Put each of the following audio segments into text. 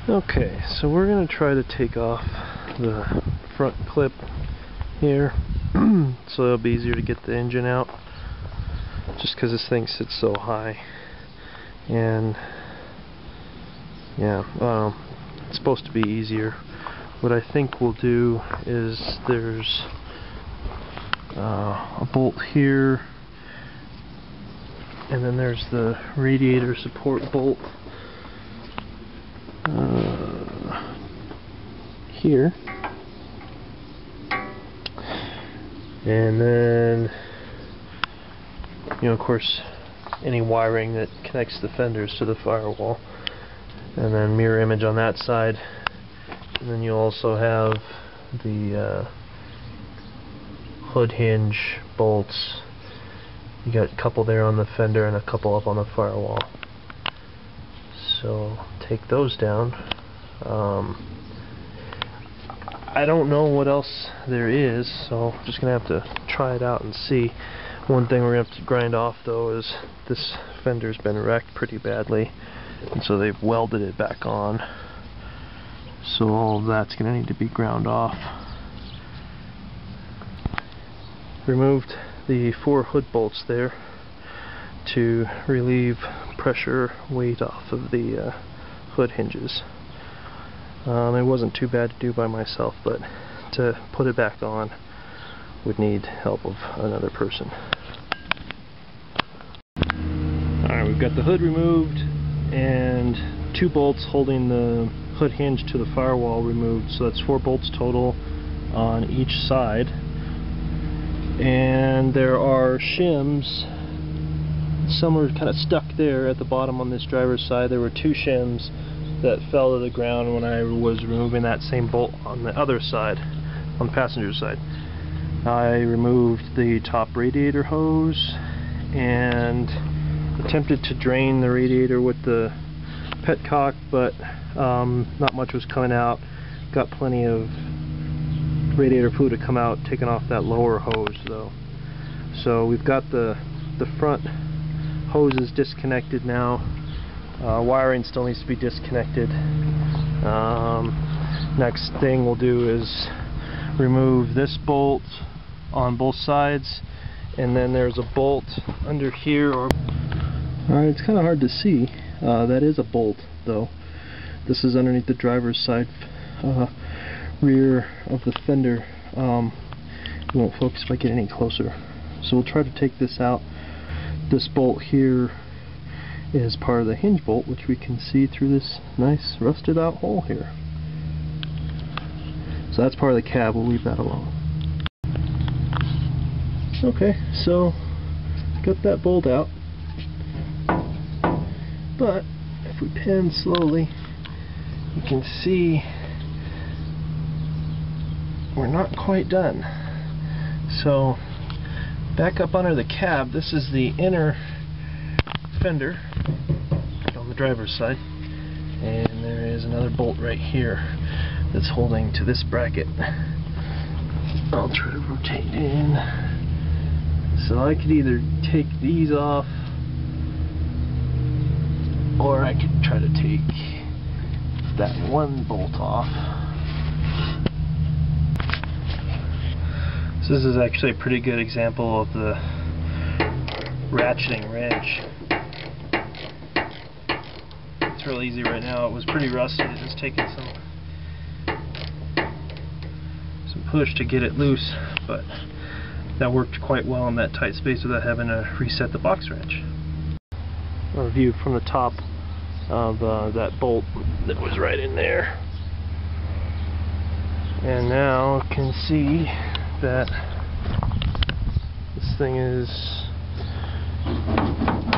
Okay, so we're going to try to take off the front clip here so it'll be easier to get the engine out, just because this thing sits so high. And yeah, it's supposed to be easier. What I think we'll do is there's a bolt here, and then there's the radiator support bolt here, and then, you know, of course, any wiring that connects the fenders to the firewall, and then mirror image on that side. And then you also have the hood hinge bolts. You got a couple there on the fender and a couple up on the firewall. So take those down. I don't know what else there is, so I'm just gonna have to try it out and see. One thing we're gonna have to grind off though is this fender's been wrecked pretty badly, and so they've welded it back on. So all of that's gonna need to be ground off. Removed the 4 hood bolts there to relieve pressure weight off of the hood hinges. It wasn't too bad to do by myself, but to put it back on would need help of another person. Alright, we've got the hood removed and 2 bolts holding the hood hinge to the firewall removed, so that's 4 bolts total on each side. And there are shims. Some are kind of stuck there at the bottom on this driver's side. There were 2 shims that fell to the ground when I was removing that same bolt on the other side, on the passenger side. I removed the top radiator hose and attempted to drain the radiator with the petcock, but not much was coming out. Got plenty of radiator fluid to come out, taking off that lower hose though. So we've got the front hoses disconnected now. Wiring still needs to be disconnected. Next thing we'll do is remove this bolt on both sides, and then there's a bolt under here. Alright, it's kind of hard to see. That is a bolt though. This is underneath the driver's side rear of the fender. It won't focus if I get any closer. So we'll try to take this out. This bolt here is part of the hinge bolt, which we can see through this nice rusted out hole here. So that's part of the cab. We'll leave that alone. Okay, so got that bolt out, but if we pin slowly, you can see we're not quite done. So back up under the cab, this is the inner fender on the driver's side, and there is another bolt right here that's holding to this bracket. I'll try to rotate in. So I could either take these off, or I could try to take that one bolt off. So this is actually a pretty good example of the ratcheting wrench. It's real easy right now. It was pretty rusty. It's just taking some push to get it loose, but that worked quite well in that tight space without having to reset the box wrench. A view from the top of that bolt that was right in there. And now you can see that this thing is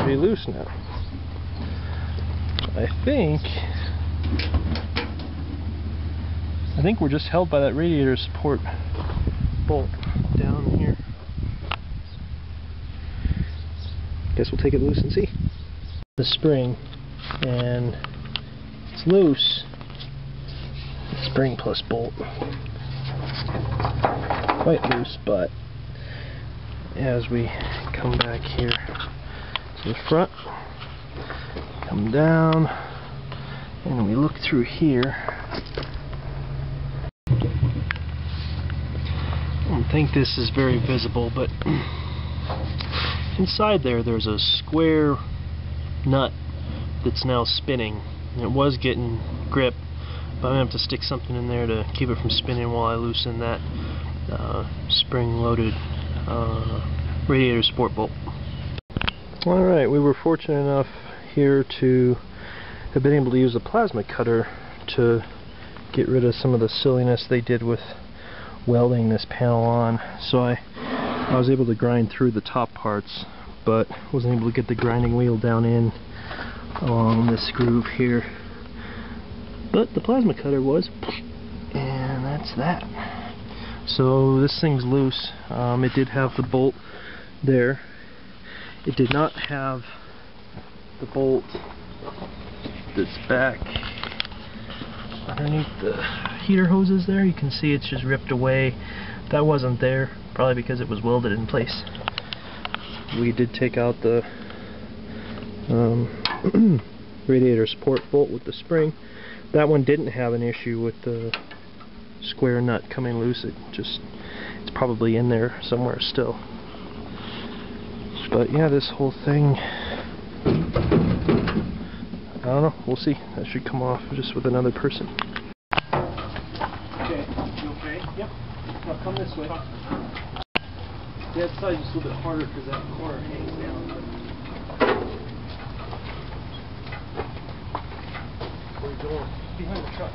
pretty loose now. I think we're just held by that radiator support bolt down here. Guess we'll take it loose and see. The spring, and it's loose. Spring plus bolt. Quite loose, but as we come back here to the front, come down, and we look through here, I don't think this is very visible, but inside there's a square nut that's now spinning. And it was getting grip, but I'm going to have to stick something in there to keep it from spinning while I loosen that spring-loaded radiator sport bolt. Alright, we were fortunate enough here to have been able to use a plasma cutter to get rid of some of the silliness they did with welding this panel on. So I was able to grind through the top parts, but wasn't able to get the grinding wheel down in along this groove here. But the plasma cutter was, and that's that. So this thing's loose. It did have the bolt there. It did not have the bolt that's back underneath the heater hoses there. You can see it's just ripped away. That wasn't there, probably because it was welded in place. We did take out the radiator support bolt with the spring. That one didn't have an issue with the square nut coming loose. It's probably in there somewhere still. But yeah, this whole thing, I don't know, we'll see. That should come off just with another person. Okay, you okay? Yep. Now come this way. The other side is just a little bit harder because that corner hangs down. Where are you going? Behind the truck.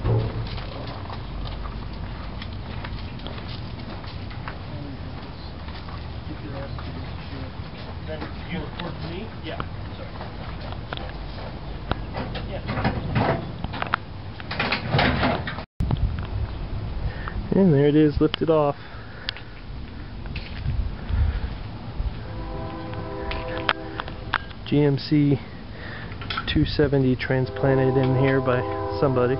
Then you report to me? Yeah. Sorry. Yeah. And there it is, lifted off. GMC 270 transplanted in here by somebody.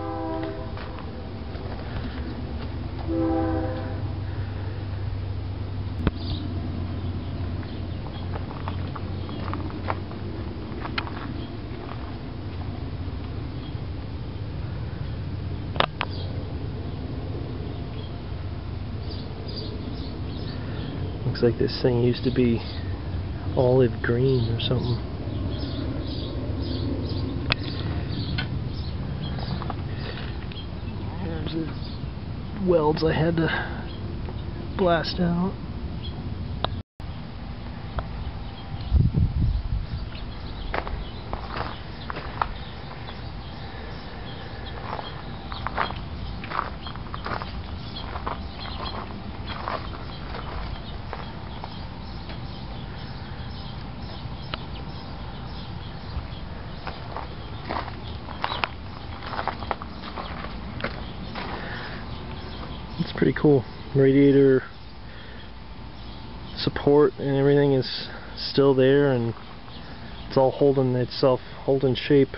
Looks like this thing used to be olive green or something. Here's the welds I had to blast out. It's pretty cool. Radiator support and everything is still there, and it's all holding itself, holding shape.